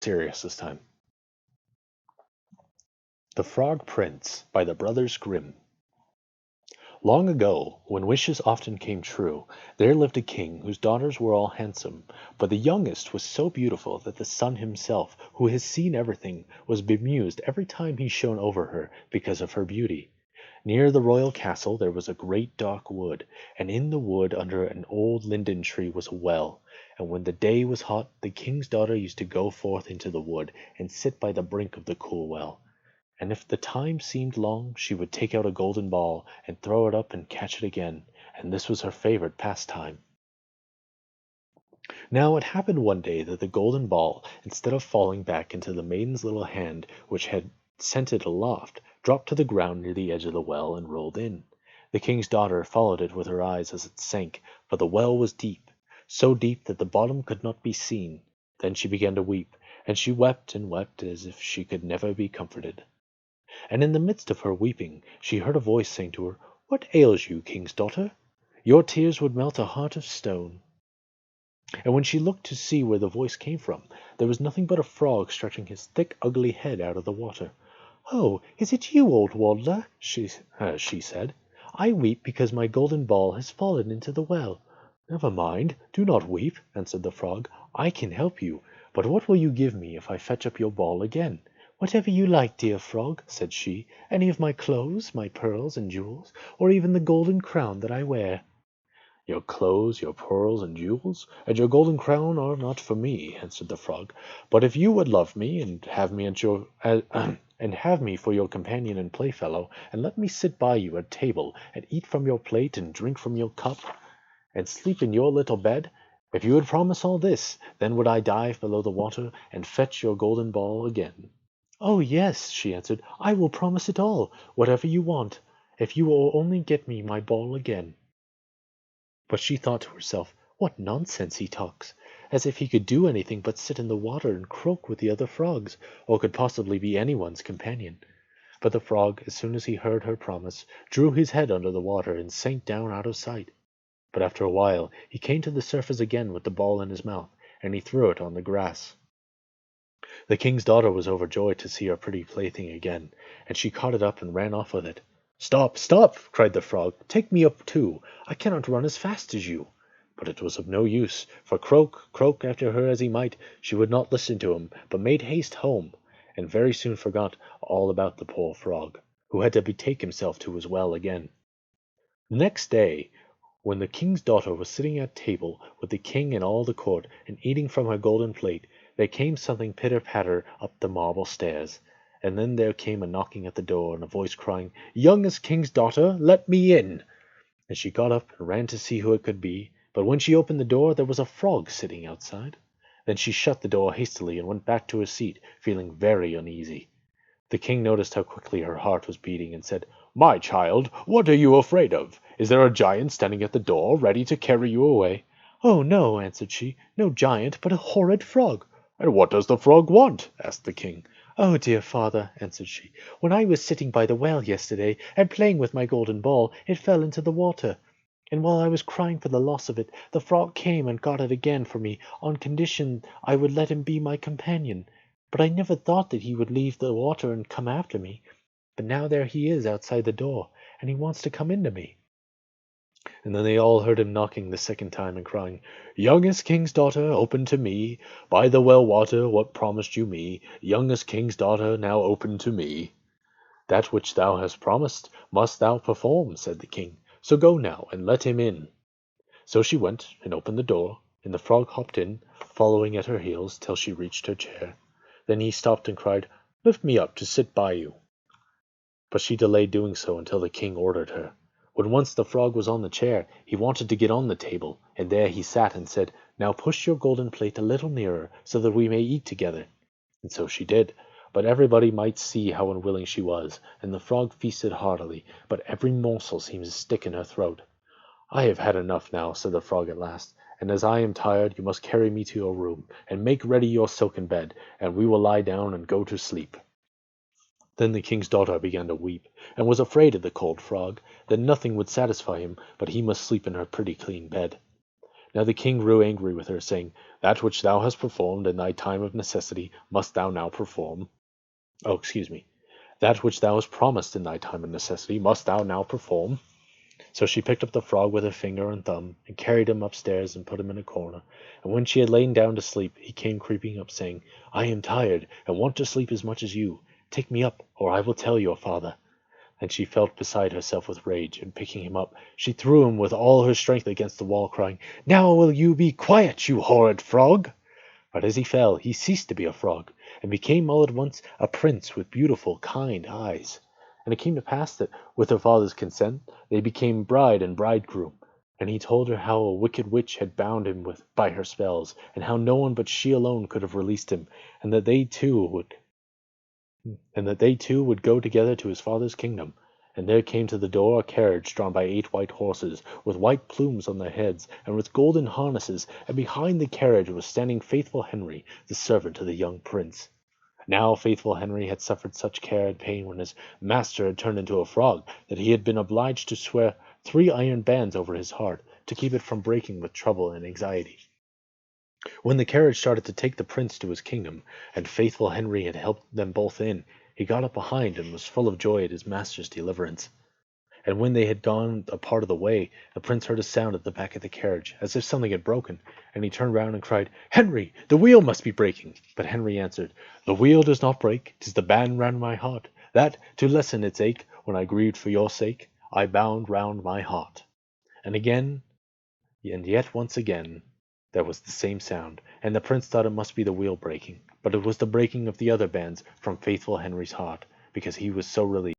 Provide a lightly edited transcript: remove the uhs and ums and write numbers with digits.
Serious this time. The Frog Prince by the Brothers Grimm. Long ago, when wishes often came true, there lived a king whose daughters were all handsome, but the youngest was so beautiful that the sun himself, who has seen everything, was bemused every time he shone over her because of her beauty. Near the royal castle there was a great dark wood, and in the wood under an old linden tree was a well, and when the day was hot the king's daughter used to go forth into the wood and sit by the brink of the cool well. And if the time seemed long, she would take out a golden ball and throw it up and catch it again, and this was her favorite pastime. Now it happened one day that the golden ball, instead of falling back into the maiden's little hand, which had sent it aloft, dropped to the ground near the edge of the well and rolled in. The king's daughter followed it with her eyes as it sank, for the well was deep, so deep that the bottom could not be seen. Then she began to weep, and she wept and wept as if she could never be comforted. And in the midst of her weeping she heard a voice saying to her, "What ails you, king's daughter? Your tears would melt a heart of stone." And when she looked to see where the voice came from, there was nothing but a frog stretching his thick ugly head out of the water. "Oh, is it you, old waddler?" she said. "I weep because my golden ball has fallen into the well." "Never mind, do not weep," answered the frog. "I can help you, but what will you give me if I fetch up your ball again?" "Whatever you like, dear frog," said she. "Any of my clothes, my pearls and jewels, or even the golden crown that I wear." "Your clothes, your pearls and jewels, and your golden crown are not for me," answered the frog. "But if you would love me, and have me at your and have me for your companion and playfellow, and let me sit by you at table, and eat from your plate, and drink from your cup, and sleep in your little bed, if you would promise all this, then would I dive below the water, and fetch your golden ball again." "Oh, yes," she answered, "I will promise it all, whatever you want, if you will only get me my ball again." But she thought to herself, "What nonsense he talks! As if he could do anything but sit in the water and croak with the other frogs, or could possibly be anyone's companion." But the frog, as soon as he heard her promise, drew his head under the water and sank down out of sight. But after a while he came to the surface again with the ball in his mouth, and he threw it on the grass. The king's daughter was overjoyed to see her pretty plaything again, and she caught it up and ran off with it. "Stop, stop!" cried the frog. "Take me up too. I cannot run as fast as you." But it was of no use, for croak, croak after her as he might, she would not listen to him, but made haste home, and very soon forgot all about the poor frog, who had to betake himself to his well again. The next day, when the king's daughter was sitting at table with the king and all the court, and eating from her golden plate, there came something pitter-patter up the marble stairs, and then there came a knocking at the door, and a voice crying, "Youngest king's daughter, let me in!" And she got up and ran to see who it could be, but when she opened the door there was a frog sitting outside. Then she shut the door hastily and went back to her seat, feeling very uneasy. The king noticed how quickly her heart was beating, and said, "My child, what are you afraid of? Is there a giant standing at the door, ready to carry you away?" "Oh, no," answered she, "no giant, but a horrid frog." "And what does the frog want?" asked the king. "Oh, dear father," answered she, "when I was sitting by the well yesterday, and playing with my golden ball, it fell into the water. And while I was crying for the loss of it, the frog came and got it again for me, on condition I would let him be my companion. But I never thought that he would leave the water and come after me. But now there he is outside the door, and he wants to come into me." And then they all heard him knocking the second time and crying, "Youngest king's daughter, open to me. By the well water, what promised you me? Youngest king's daughter, now open to me." "That which thou hast promised must thou perform," said the king. "So go now, and let him in." So she went and opened the door, and the frog hopped in, following at her heels till she reached her chair. Then he stopped and cried, "Lift me up to sit by you." But she delayed doing so until the king ordered her. When once the frog was on the chair, he wanted to get on the table, and there he sat and said, "Now push your golden plate a little nearer, so that we may eat together." And so she did, but everybody might see how unwilling she was, and the frog feasted heartily, but every morsel seemed to stick in her throat. "I have had enough now," said the frog at last, "and as I am tired, you must carry me to your room, and make ready your silken bed, and we will lie down and go to sleep." Then the king's daughter began to weep, and was afraid of the cold frog, that nothing would satisfy him, but he must sleep in her pretty clean bed. Now the king grew angry with her, saying, "That which thou hast performed in thy time of necessity must thou now perform." Oh, excuse me. "That which thou hast promised in thy time of necessity must thou now perform." So she picked up the frog with her finger and thumb, and carried him upstairs and put him in a corner. And when she had lain down to sleep, he came creeping up, saying, "I am tired, and want to sleep as much as you. Take me up, or I will tell your father." And she felt beside herself with rage, and picking him up, she threw him with all her strength against the wall, crying, "Now will you be quiet, you horrid frog!" But as he fell, he ceased to be a frog, and became all at once a prince with beautiful, kind eyes. And it came to pass that, with her father's consent, they became bride and bridegroom. And he told her how a wicked witch had bound him by her spells, and how no one but she alone could have released him, and that they two would go together to his father's kingdom. And there came to the door a carriage drawn by 8 white horses, with white plumes on their heads, and with golden harnesses, and behind the carriage was standing faithful Henry, the servant of the young prince. Now faithful Henry had suffered such care and pain when his master had turned into a frog, that he had been obliged to swear 3 iron bands over his heart, to keep it from breaking with trouble and anxiety. When the carriage started to take the prince to his kingdom, and faithful Henry had helped them both in, he got up behind and was full of joy at his master's deliverance. And when they had gone a part of the way, the prince heard a sound at the back of the carriage, as if something had broken, and he turned round and cried, "Henry, the wheel must be breaking." But Henry answered, "The wheel does not break, 'tis the band round my heart, that, to lessen its ache, when I grieved for your sake, I bound round my heart." And again, and yet once again, there was the same sound, and the prince thought it must be the wheel breaking, but it was the breaking of the other bands from faithful Henry's heart, because he was so relieved.